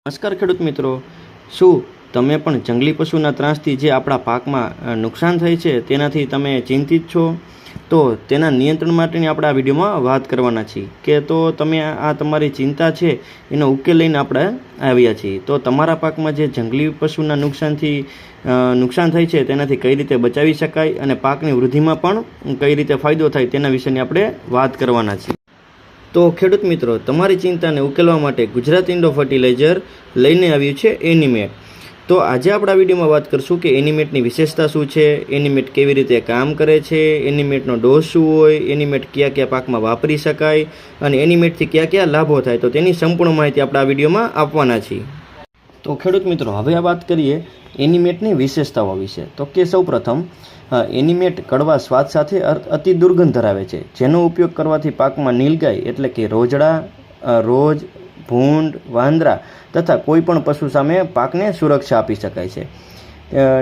નમસ્કાર ખેડૂત મિત્રો, શું તમે પણ જંગલી પશુના ત્રાસથી જે આપણા પાકમાં નુકસાન થાય છે તેનાથી તમે ચિંતિત છો? તો તેના નિયંત્રણ માટેની આપણે આ વિડીયોમાં વાત કરવાના છીએ કે તો તમે આ તમારી ચિંતા છે એનો ઉકેલ લઈને આપણે આવ્યા છીએ. તો તમારા પાકમાં જે જંગલી પશુના નુકસાન થાય છે તેનાથી કઈ રીતે બચાવી શકાય અને પાકની વૃદ્ધિમાં પણ કઈ રીતે ફાયદો થાય તેના વિશેની આપણે વાત કરવાના છીએ. તો ખેડૂત મિત્રો, તમારી ચિંતાને ઉકેલવા માટે ગુજરાત ઇન્ડો ફર્ટિલાઇઝર લઈને આવ્યું છે એનીમેટ. તો આજે આપણા વિડીયોમાં વાત કરશું કે એનીમેટની વિશેષતા શું છે, એનીમેટ કેવી રીતે કામ કરે છે, એનીમેટનો ડોઝ શું હોય, એનીમેટ કયા કયા પાકમાં વાપરી શકાય અને એનીમેટથી કયા કયા લાભો થાય, તો તેની સંપૂર્ણ માહિતી આપણે આ વિડીયોમાં આપવાના છીએ. તો ખેડૂત મિત્રો, હવે વાત કરીએ એનીમેટની વિશેષતાઓ વિશે. તો કે સૌપ્રથમ એનીમેટ કડવા સ્વાદ સાથે અતિ દુર્ગંધ ધરાવે છે, જેનો ઉપયોગ કરવાથી પાકમાં નીલગાય એટલે કે રોજડા, રોજ, ભૂંડ, વાંદરા તથા કોઈ પણ પશુ સામે પાકને સુરક્ષા આપી શકાય છે.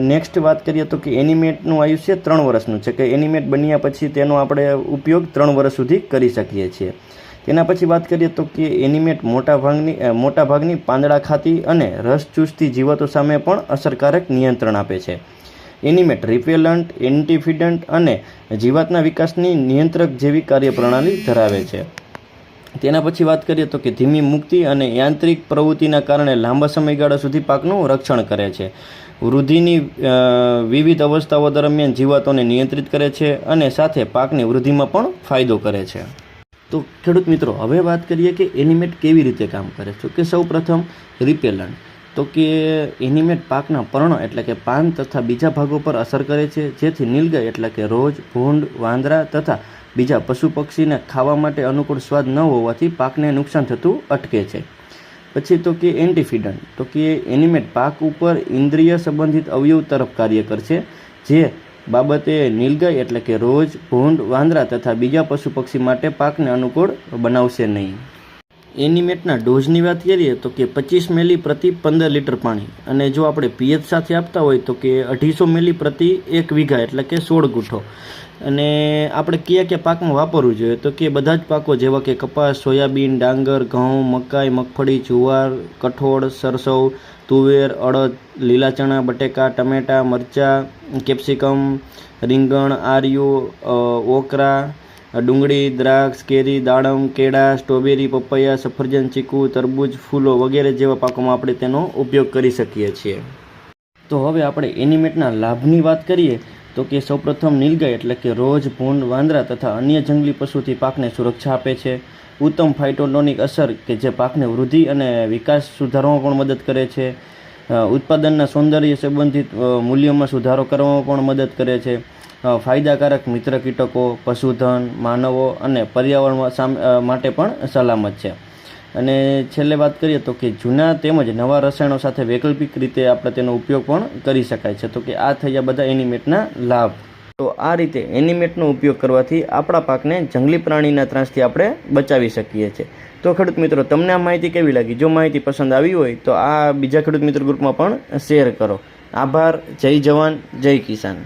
નેક્સ્ટ વાત કરીએ તો કે એનીમેટનું આયુષ્ય 3 વર્ષનું છે, કે એનીમેટ બન્યા પછી તેનો આપણે ઉપયોગ 3 વર્ષ સુધી કરી શકીએ છીએ. તેના પછી વાત કરીએ તો કે એનીમેટ મોટાભાગની પાંદડા ખાતી અને રસ ચૂસતી જીવાતો સામે પણ અસરકારક નિયંત્રણ આપે છે. એનીમેટ રિપેલન્ટ, એન્ટીફિડન્ટ અને જીવાતના વિકાસની નિયંત્રક જેવી કાર્યપ્રણાલી ધરાવે છે. તેના પછી વાત કરીએ તો કે ધીમી મુક્તિ અને યાંત્રિક પ્રવૃત્તિના કારણે લાંબા સમયગાળા સુધી પાકનું રક્ષણ કરે છે. વૃદ્ધિની વિવિધ અવસ્થાઓ દરમિયાન જીવાતોને નિયંત્રિત કરે છે અને સાથે પાકની વૃદ્ધિમાં પણ ફાયદો કરે છે. તો ખેડૂત મિત્રો, હવે વાત કરીએ કે એનીમેટ કેવી રીતે કામ કરે છે. કે સૌ પ્રથમ રિપેલન્ટ. તો કે એનીમેટ પાકના પર્ણ એટલે કે પાન તથા બીજા ભાગો પર અસર કરે છે, જેથી નીલગાય એટલે કે રોજ, ભૂંડ, વાંદરા તથા બીજા પશુ પક્ષીને ખાવા માટે અનુકૂળ સ્વાદ ન હોવાથી પાકને નુકસાન થતું અટકે છે. પછી તો કે એન્ટીફિડન્ટ. તો કે એનીમેટ પાક ઉપર ઇન્દ્રિય સંબંધિત અવયવ તરફ કાર્ય કરશે, જે બાબતે નીલગાય એટલે કે રોજ, ભૂંડ, વાંદરા તથા બીજા પશુ પક્ષી માટે પાકને અનુકૂળ બનાવશે નહીં. એનીમેટના ડોઝની વાત કરીએ તો કે 25 મિલી પ્રતિ 15 લીટર પાણી, અને જો આપણે પીએચ સાથે આપતા હોય તો કે 250 મિલી પ્રતિ 1 વીઘા એટલે કે 16 ગુઠ્ઠો. અને આપણે કયા કયા પાકમાં વાપરવું જોઈએ તો કે બધા જ પાકો જેવા કે કપાસ, સોયાબીન, ડાંગર, ઘઉં, મકાઈ, મગફળી, જુવાર, કઠોળ, સરસવ, તુવેર, અડદ, લીલા ચણા, બટેકા, ટમેટા, મરચાં, કેપ્સિકમ, રીંગણ, આર્યું, ઓકરા, ડુંગળી, દ્રાક્ષ, કેરી, દાડમ, કેળા, સ્ટ્રોબેરી, પપૈયા, સફરજન, ચીકુ, તરબૂચ, ફૂલો વગેરે જેવા પાકોમાં આપણે તેનો ઉપયોગ કરી શકીએ છીએ. તો હવે આપણે એનીમેટના લાભની વાત કરીએ તો કે સૌપ્રથમ નીલગાય એટલે કે રોજ, ભૂંડ, વાંદરા તથા અન્ય જંગલી પશુથી પાકને સુરક્ષા આપે છે. ઉત્તમ ફાઇટોટોનિક અસર કે જે પાકને વૃદ્ધિ અને વિકાસ સુધારવામાં પણ મદદ કરે છે. ઉત્પાદનના સૌંદર્ય સંબંધિત મૂલ્યોમાં સુધારો કરવામાં પણ મદદ કરે છે. ફાયદાકારક મિત્ર કીટકો, પશુધન, માનવો અને પર્યાવરણ માટે પણ સલામત છે. અને છેલ્લે વાત કરીએ તો કે જૂના તેમજ નવા રસાયણો સાથે વૈકલ્પિક રીતે આપણે તેનો ઉપયોગ પણ કરી શકાય છે. તો કે આ થયા બધા એનીમેટના લાભ. તો આ રીતે એનીમેટનો ઉપયોગ કરવાથી આપણા પાકને જંગલી પ્રાણીના ત્રાસથી આપણે બચાવી શકીએ છીએ. તો ખેડૂત મિત્રો, તમને આ માહિતી કેવી લાગી? જો માહિતી પસંદ આવી હોય તો આ બીજા ખેડૂત મિત્ર ગ્રુપમાં પણ શેર કરો. આભાર. જય જવાન, જય કિસાન.